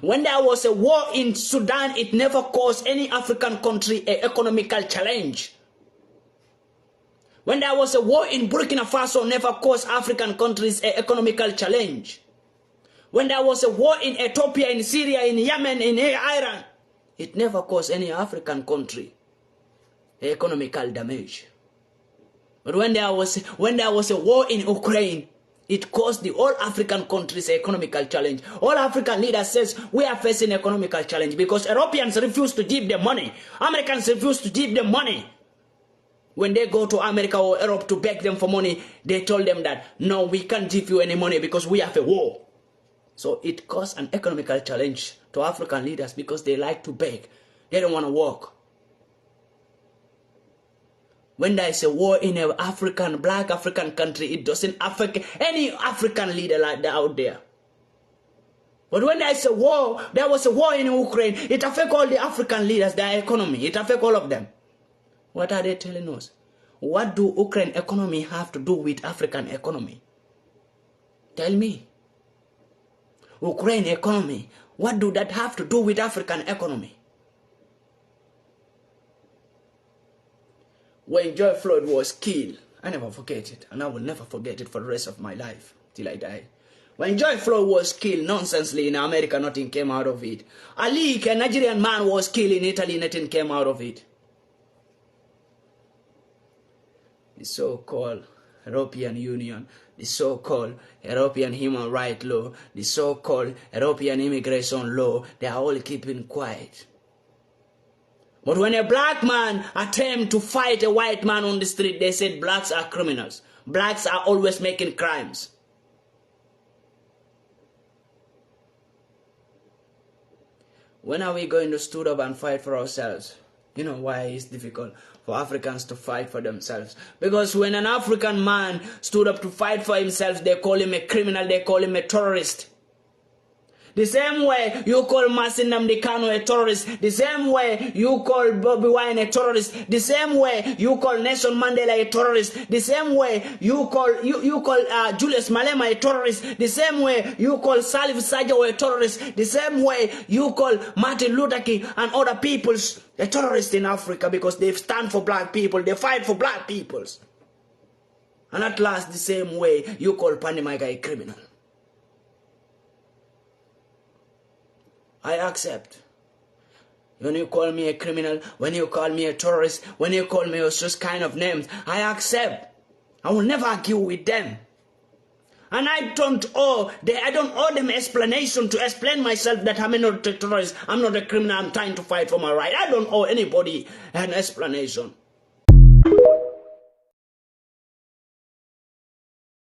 When there was a war in Sudan, it never caused any African country an economical challenge. When there was a war in Burkina Faso, never caused African countries an economical challenge. When there was a war in Ethiopia, in Syria, in Yemen, in Iran, it never caused any African country economical damage. But when there was a war in Ukraine, it caused the all African countries economical challenge. All African leaders says we are facing economical challenge because Europeans refuse to give them money. Americans refuse to give them money. When they go to America or Europe to beg them for money, they told them that, no, we can't give you any money because we have a war. So it caused an economical challenge to African leaders because they like to beg. They don't want to work. When there is a war in an black African country, it doesn't affect any African leader like that out there. But when there is a war, there was a war in Ukraine, it affects all the African leaders, their economy. It affects all of them. What are they telling us? What do Ukraine economy have to do with African economy? Tell me. Ukraine economy, what do that have to do with African economy? When George Floyd was killed, I never forget it, and I will never forget it for the rest of my life, till I die. When George Floyd was killed nonsensely in America, nothing came out of it. Ali, a Nigerian man, was killed in Italy, nothing came out of it. The so-called European Union, the so-called European Human Rights Law, the so-called European Immigration Law, they are all keeping quiet. But when a black man attempts to fight a white man on the street, they said blacks are criminals. Blacks are always making crimes. When are we going to stand up and fight for ourselves? You know why it's difficult for Africans to fight for themselves? Because when an African man stood up to fight for himself, they call him a criminal, they call him a terrorist. The same way you call Masin Nnamdi Kanu a terrorist, the same way you call Bobby Wine a terrorist, the same way you call Nelson Mandela a terrorist, the same way you call Julius Malema a terrorist, the same way you call Salif Sajo a terrorist, the same way you call Martin Luther King and other peoples a terrorist in Africa because they stand for black people, they fight for black peoples. And at last, the same way you call Pandemiga a criminal. I accept. When you call me a criminal, when you call me a terrorist, when you call me such kind of names, I accept. I will never argue with them. And I don't owe them explanation to explain myself that I'm not a terrorist, I'm not a criminal, I'm trying to fight for my right. I don't owe anybody an explanation.